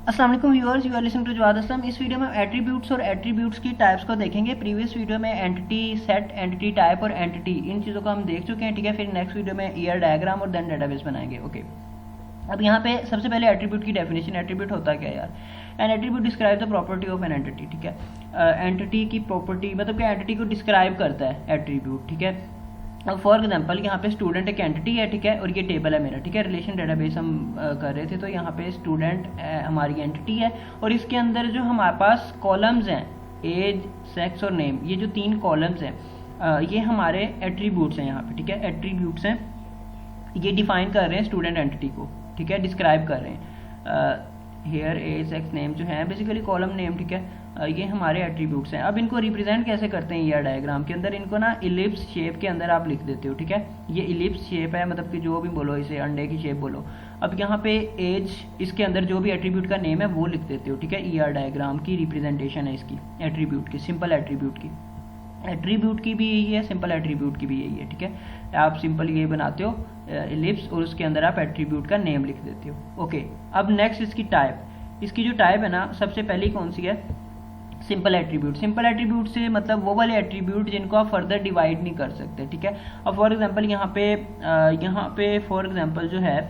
अस्सलाम वालेकुम viewers, you are listening to Jawad Aslam. इस वीडियो में हम एट्रीब्यूट्स और एट्रीब्यूट्स की टाइप्स को देखेंगे। प्रीवियस वीडियो में एंटिटी सेट, एंटिटी टाइप और एंटिटी, इन चीज़ों को हम देख चुके हैं, ठीक है। फिर नेक्स्ट वीडियो में ईआर डायग्राम और देन डेटाबेस बनाएंगे। ओके, अब यहाँ पे सबसे पहले एट्रीब्यूट की डेफिनेशन। एट्रीब्यूट होता है क्या यार? N attribute describe the property of an entity, ठीक है। एंटिटी की प्रॉपर्टी मतलब कि एंटिटी को डिस्क्राइब करता है एट्रीब्यूट, ठीक है। अब फॉर एग्जांपल यहाँ पे स्टूडेंट एक एंटिटी है, ठीक है, और ये टेबल है मेरा, ठीक है। रिलेशन डेटाबेस हम कर रहे थे, तो यहाँ पे स्टूडेंट हमारी एंटिटी है और इसके अंदर जो हमारे पास कॉलम्स हैं, एज, सेक्स और नेम, ये जो 3 कॉलम्स हैं ये हमारे एट्रीब्यूट्स हैं यहाँ पे, ठीक है। एट्रीब्यूट्स हैं, ये डिफाइन कर रहे हैं स्टूडेंट एंटिटी को, ठीक है, डिस्क्राइब कर रहे हैं। हेयर, एज, सेक्स, नेम जो है बेसिकली कॉलम नेम, ठीक है। ये हमारे एट्रीब्यूट्स हैं। अब इनको रिप्रेजेंट कैसे करते हैं ईआर डायग्राम के अंदर? इनको ना इलिप्स शेप के अंदर आप लिख देते हो, ठीक है। ये इलिप्स शेप है, मतलब कि जो भी बोलो, इसे अंडे की शेप बोलो। अब यहाँ पे एज, इसके अंदर जो भी एट्रीब्यूट का नेम है वो लिख देते हो, ठीक है। ईआर डायग्राम की रिप्रेजेंटेशन है इसकी, एट्रीब्यूट की, सिंपल एट्रीब्यूट की। एट्रीब्यूट की भी यही है, सिंपल एट्रीब्यूट की भी यही है, ठीक है। आप सिंपल ये बनाते हो इलिप्स और उसके अंदर आप एट्रीब्यूट का नेम लिख देते हो। ओके, अब नेक्स्ट इसकी टाइप। इसकी जो टाइप है ना, सबसे पहली कौन सी है? Simple attribute. सिंपल एट्रीब्यूट से मतलब वो वाले एट्रीब्यूट जिनको आप फर्दर डिवाइड नहीं कर सकते, ठीक है। अब फॉर एग्जांपल यहाँ पे फॉर एग्जांपल जो है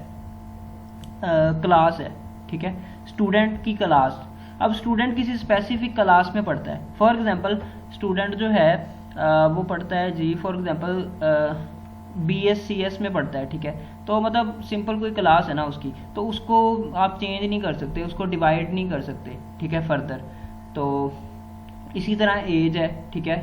क्लास है, ठीक है, स्टूडेंट की क्लास। अब स्टूडेंट किसी स्पेसिफिक क्लास में पढ़ता है। फॉर एग्जांपल स्टूडेंट जो है वो पढ़ता है जी, फॉर एग्जांपल BScs में पढ़ता है, ठीक है। तो मतलब सिंपल कोई क्लास है ना उसकी, तो उसको आप चेंज नहीं कर सकते, उसको डिवाइड नहीं कर सकते, ठीक है, फर्दर। तो इसी तरह एज है, ठीक है।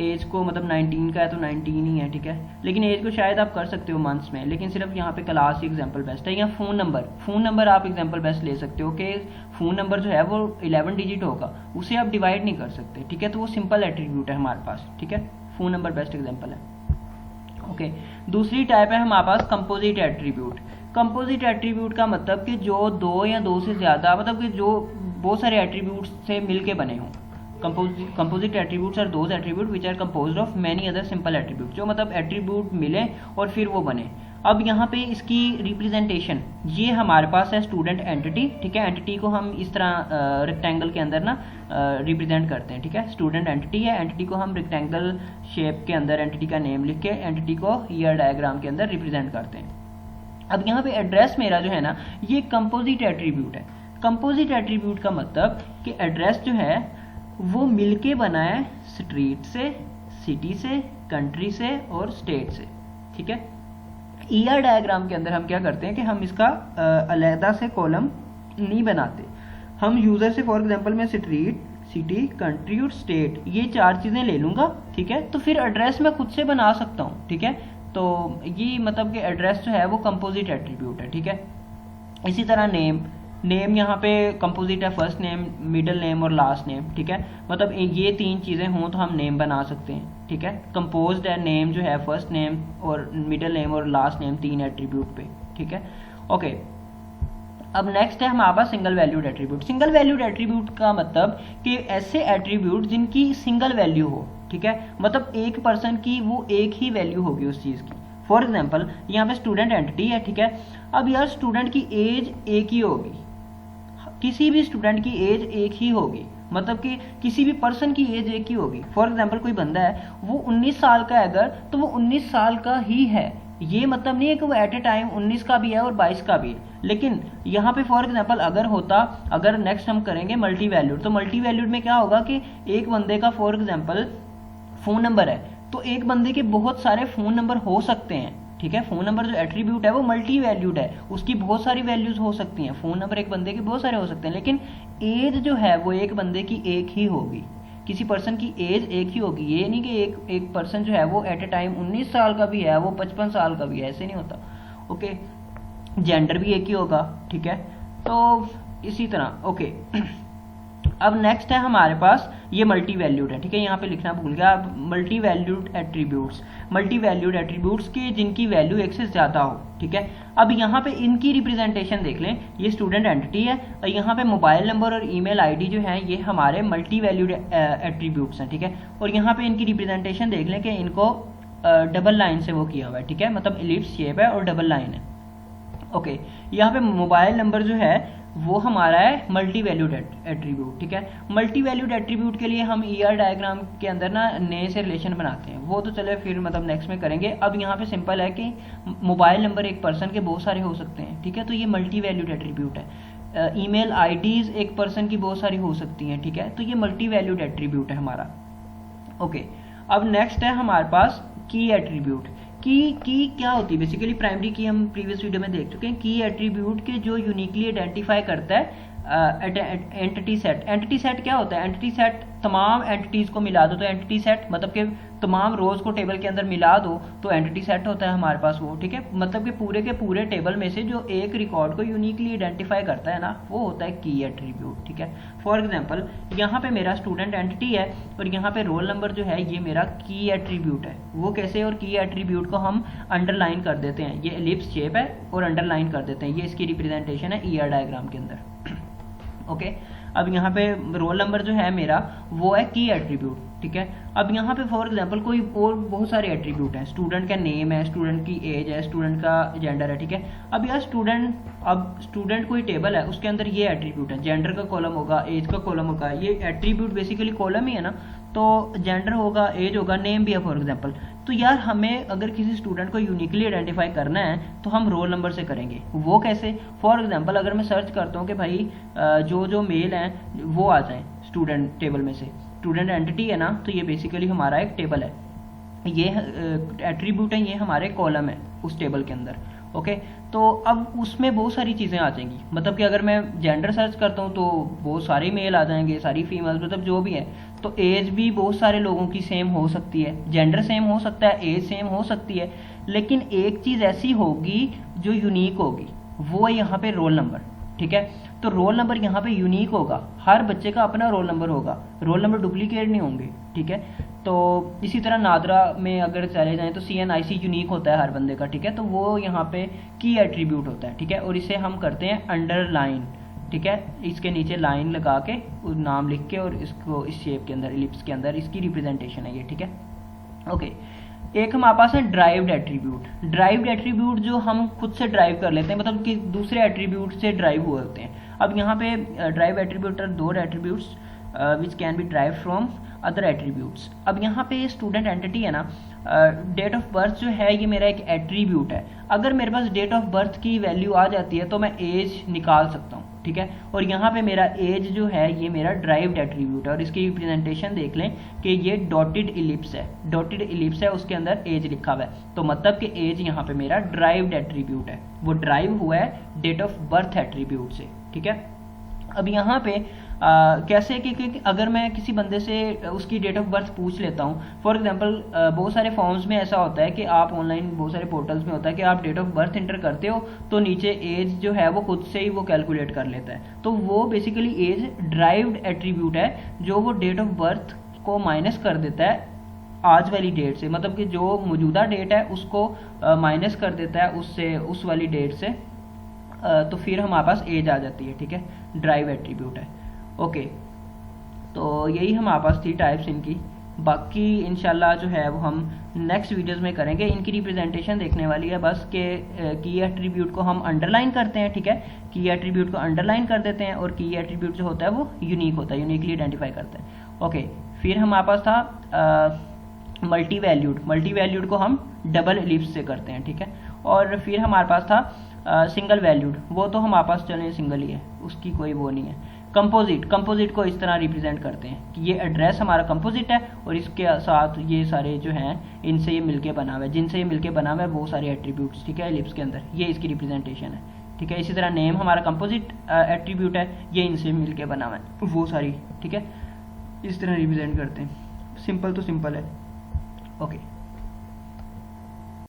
एज को मतलब 19 का है तो 19 ही है, ठीक है। लेकिन एज को शायद आप कर सकते हो मंथ्स में, लेकिन सिर्फ यहाँ पे क्लास ही एग्जांपल बेस्ट है। या फ़ोन नंबर आप एग्जांपल बेस्ट ले सकते हो कि फ़ोन नंबर जो है वो 11 डिजिट होगा, उसे आप डिवाइड नहीं कर सकते, ठीक है। तो वो सिंपल एट्रीब्यूट है हमारे पास, ठीक है। फ़ोन नंबर बेस्ट एग्जाम्पल है। ओके, दूसरी टाइप है हमारे पास कंपोजिट एट्रीब्यूट। कंपोजिट एट्रीब्यूट का मतलब कि जो 2 या 2 से ज़्यादा, मतलब कि जो बहुत सारे एट्रीब्यूट्स से मिलके बने हों। Composite attributes are those attribute which are composed of many other simple attribute, जो मतलब एट्रीब्यूट मिले और फिर वो बने। अब यहाँ पे इसकी रिप्रेजेंटेशन, ये हमारे पास है स्टूडेंट एंटिटी, ठीक है। एंटिटी को हम इस तरह रेक्टेंगल के अंदर ना रिप्रेजेंट करते हैं, ठीक है। स्टूडेंट एंटिटी है, एंटिटी को हम रेक्टेंगल शेप के अंदर एंटिटी का नेम लिख के एंटिटी को ईआर डायग्राम के अंदर रिप्रेजेंट करते हैं। अब यहाँ पे एड्रेस मेरा जो है ना, ये कंपोजिट एट्रीब्यूट है। कंपोजिट एट्रीब्यूट का मतलब कि एड्रेस जो है वो मिलके बना है स्ट्रीट से, सिटी से, कंट्री से और स्टेट से, ठीक है। ईआर डायग्राम के अंदर हम क्या करते हैं कि हम इसका अलहदा से कॉलम नहीं बनाते। हम यूजर से फॉर एग्जांपल मैं स्ट्रीट, सिटी, कंट्री और स्टेट, ये 4 चीजें ले लूंगा, ठीक है। तो फिर एड्रेस मैं खुद से बना सकता हूँ, ठीक है। तो ये मतलब कि एड्रेस जो है वो कंपोजिट एट्रीब्यूट है, ठीक है। इसी तरह नेम, नेम यहाँ पे कंपोजिट है, फर्स्ट नेम, मिडिल नेम और लास्ट नेम, ठीक है। मतलब ये 3 चीज़ें हों तो हम नेम बना सकते हैं, ठीक है। कंपोज्ड है नेम जो है फर्स्ट नेम और मिडिल नेम और लास्ट नेम 3 एट्रीब्यूट पे, ठीक है। ओके, अब नेक्स्ट है हमारे पास single valued attribute. Single valued attribute का मतलब कि ऐसे एट्रीब्यूट जिनकी सिंगल वैल्यू हो, ठीक है। मतलब एक पर्सन की वो एक ही वैल्यू होगी उस चीज़ की। फॉर एग्जाम्पल यहाँ पे स्टूडेंट एंटिटी है, ठीक है। अब यार स्टूडेंट की एज एक ही होगी, किसी भी स्टूडेंट की एज एक ही होगी, मतलब कि किसी भी पर्सन की एज एक ही होगी। फॉर एग्जांपल कोई बंदा है वो 19 साल का है अगर, तो वो 19 साल का ही है। ये मतलब नहीं है कि वो एट ए टाइम 19 का भी है और 22 का भी है। लेकिन यहाँ पे फॉर एग्जांपल अगर नेक्स्ट हम करेंगे मल्टी वैल्यूड, तो मल्टी वैल्यूड में क्या होगा कि एक बंदे का फॉर एग्जांपल फ़ोन नंबर है, तो एक बंदे के बहुत सारे फ़ोन नंबर हो सकते हैं, ठीक है। फ़ोन नंबर जो एट्रीब्यूट है वो मल्टी वैल्यूड है, उसकी बहुत सारी वैल्यूज हो सकती हैं। फ़ोन नंबर एक बंदे के बहुत सारे हो सकते हैं, लेकिन एज जो है वो एक बंदे की एक ही होगी। किसी पर्सन की एज एक ही होगी। ये नहीं कि एक पर्सन जो है वो एट ए टाइम 19 साल का भी है, वो 55 साल का भी है, ऐसे नहीं होता। ओके, जेंडर भी एक ही होगा, ठीक है। तो इसी तरह ओके अब नेक्स्ट है हमारे पास ये मल्टी वैल्यूड है, ठीक है। यहाँ पे लिखना भूल गया, अब multi valued attributes, multi valued attributes के जिनकी वैल्यू एक से ज़्यादा हो, ठीक है। अब यहाँ पे इनकी रिप्रेजेंटेशन देख लें, ये स्टूडेंट एंटिटी है और यहाँ पे मोबाइल नंबर और ईमेल आईडी जो है ये हमारे मल्टी वैल्यूड एट्रीब्यूट्स हैं, ठीक है। और यहाँ पे इनकी रिप्रेजेंटेशन देख लें कि इनको डबल लाइन से वो किया हुआ है, ठीक है। मतलब इलिप्स शेप है और डबल लाइन है। ओके, यहाँ पे मोबाइल नंबर जो है वो हमारा है मल्टी वैल्यूड एट्रीब्यूट, ठीक है। मल्टी वैल्यूड एट्रीब्यूट के लिए हम ER डायग्राम के अंदर ना नए से रिलेशन बनाते हैं, वो तो चले फिर मतलब नेक्स्ट में करेंगे। अब यहाँ पे सिंपल है कि मोबाइल नंबर एक पर्सन के बहुत सारे हो सकते हैं, ठीक है, तो ये मल्टी वैल्यूड एट्रीब्यूट है। ईमेल आईडीज एक पर्सन की बहुत सारी हो सकती हैं, ठीक है, तो ये मल्टी वैल्यूड एट्रीब्यूट है हमारा। ओके, अब नेक्स्ट है हमारे पास की एट्रीब्यूट। की क्या होती है? बेसिकली प्राइमरी की हम प्रीवियस वीडियो में देख चुके हैं। की एट्रीब्यूट के जो यूनिकली आइडेंटिफाई करता है एंटिटी सेट। एंटिटी सेट क्या होता है? एंटिटी सेट तमाम एंटिटीज को मिला दो तो एंटिटी सेट मतलब कि तमाम रोज को टेबल के अंदर मिला दो तो एंटिटी सेट होता है हमारे पास वो, ठीक है। मतलब कि पूरे के पूरे टेबल में से जो एक रिकॉर्ड को यूनिकली आइडेंटिफाई करता है ना, वो होता है की एट्रीब्यूट, ठीक है। फॉर एग्जांपल यहाँ पे मेरा स्टूडेंट एंटिटी है और यहाँ पे रोल नंबर जो है ये मेरा की एट्रीब्यूट है। वो कैसे? और की एट्रीब्यूट को हम अंडरलाइन कर देते हैं, ये एलिप्स शेप है और अंडरलाइन कर देते हैं, ये इसकी रिप्रेजेंटेशन है ER डायग्राम के अंदर। ओके, अब यहाँ पे रोल नंबर जो है मेरा वो है की एट्रीब्यूट, ठीक है। अब यहाँ पे फॉर एग्जांपल कोई और बहुत सारे एट्रीब्यूट हैं, स्टूडेंट का नेम है, स्टूडेंट की एज है, स्टूडेंट का जेंडर है, ठीक है। अब यार स्टूडेंट कोई टेबल है उसके अंदर ये एट्रीब्यूट है, जेंडर का कॉलम होगा, एज का कॉलम होगा, ये एट्रीब्यूट बेसिकली कॉलम ही है ना, तो जेंडर होगा, एज होगा, नेम भी है फॉर एग्जांपल। तो यार हमें अगर किसी स्टूडेंट को यूनिकली आइडेंटिफाई करना है तो हम रोल नंबर से करेंगे। वो कैसे? फॉर एग्जांपल अगर मैं सर्च करता हूँ कि भाई जो मेल हैं वो आ जाएं स्टूडेंट टेबल में से, स्टूडेंट एंटिटी है ना, तो ये बेसिकली हमारा एक टेबल है, ये एट्रीब्यूट है, ये हमारे कॉलम है उस टेबल के अंदर। ओके, तो अब उसमें बहुत सारी चीज़ें आ जाएंगी, मतलब कि अगर मैं जेंडर सर्च करता हूँ तो बहुत सारे मेल आ जाएंगे, सारी फीमेल, मतलब जो भी है। तो एज भी बहुत सारे लोगों की सेम हो सकती है, जेंडर सेम हो सकता है, एज सेम हो सकती है, लेकिन एक चीज़ ऐसी होगी जो यूनिक होगी, वो है यहाँ पे रोल नंबर, ठीक है। तो रोल नंबर यहाँ पे यूनिक होगा, हर बच्चे का अपना रोल नंबर होगा, रोल नंबर डुप्लीकेट नहीं होंगे, ठीक है। तो इसी तरह नादरा में अगर चले जाएं तो CNIC यूनिक होता है हर बंदे का, ठीक है, तो वो यहाँ पे की एट्रीब्यूट होता है, ठीक है। और इसे हम करते हैं अंडरलाइन, ठीक है, इसके नीचे लाइन लगा के नाम लिख के और इसको इस शेप के अंदर, एलिप्स के अंदर इसकी रिप्रेजेंटेशन है ये, ठीक है। ओके, एक हमारे पास है ड्राइव्ड एट्रीब्यूट। ड्राइव्ड एट्रीब्यूट जो हम खुद से ड्राइव कर लेते हैं, मतलब कि दूसरे एट्रीब्यूट से ड्राइव हुए होते हैं। अब यहाँ पे ड्राइव एट्रीब्यूट आर दो attributes which can be drive from other attributes. अब यहाँ पे स्टूडेंट एंटिटी है ना, डेट ऑफ बर्थ जो है ये मेरा एक एट्रीब्यूट है। अगर मेरे पास डेट ऑफ बर्थ की वैल्यू आ जाती है तो मैं एज निकाल सकता हूँ, ठीक है। और यहाँ पे मेरा एज जो है ये मेरा ड्राइव्ड एट्रीब्यूट है और इसकी रिप्रेजेंटेशन देख लें कि ये डॉटेड इलिप्स है, डॉटेड इलिप्स है, उसके अंदर एज लिखा हुआ है, तो मतलब कि एज यहाँ पे मेरा ड्राइव्ड एट्रीब्यूट है, वो ड्राइव हुआ है डेट ऑफ बर्थ एट्रीब्यूट से, ठीक है। अब यहाँ पे कैसे कि अगर मैं किसी बंदे से उसकी डेट ऑफ बर्थ पूछ लेता हूँ, फॉर एग्जांपल बहुत सारे फॉर्म्स में ऐसा होता है कि आप ऑनलाइन बहुत सारे पोर्टल्स में होता है कि आप डेट ऑफ बर्थ इंटर करते हो तो नीचे एज जो है वो खुद से ही वो कैलकुलेट कर लेता है, तो वो बेसिकली एज ड्राइव्ड एट्रीब्यूट है जो वो डेट ऑफ बर्थ को माइनस कर देता है आज वाली डेट से, मतलब कि जो मौजूदा डेट है उसको माइनस कर देता है उससे, उस वाली डेट से, तो फिर हमारे पास एज आ जाती है, ठीक है, ड्राइव एट्रीब्यूट है। ओके, तो यही हमारे पास थी टाइप्स इनकी, बाकी इंशाल्लाह जो है वो हम नेक्स्ट वीडियोस में करेंगे। इनकी रिप्रेजेंटेशन देखने वाली है बस के की एट्रीब्यूट को हम अंडरलाइन करते हैं, ठीक है, की एट्रीब्यूट को अंडरलाइन कर देते हैं और की एट्रीब्यूट जो होता है वो यूनिक होता है, यूनिकली आइडेंटिफाई करता है। ओके, फिर हमारे पास था मल्टी वैल्यूड को हम डबल एलिप्स से करते हैं, ठीक है। और फिर हमारे पास था सिंगल वैल्यूड, वो तो हमारे पास चले सिंगल ही है, उसकी कोई वो नहीं है। कंपोजिट को इस तरह रिप्रेजेंट करते हैं कि ये एड्रेस हमारा कंपोजिट है और इसके साथ ये सारे जो हैं इनसे ये मिलके बना हुआ है, जिनसे ये मिलके बना हुआ है वो सारे एट्रीब्यूट्स, ठीक है, एलिप्स के अंदर, ये इसकी रिप्रेजेंटेशन है, ठीक है। इसी तरह नेम हमारा कंपोजिट एट्रीब्यूट है, ये इनसे मिलके बना हुआ है वो सारी, ठीक है, इस तरह रिप्रेजेंट करते हैं। सिंपल तो सिंपल है। ओके।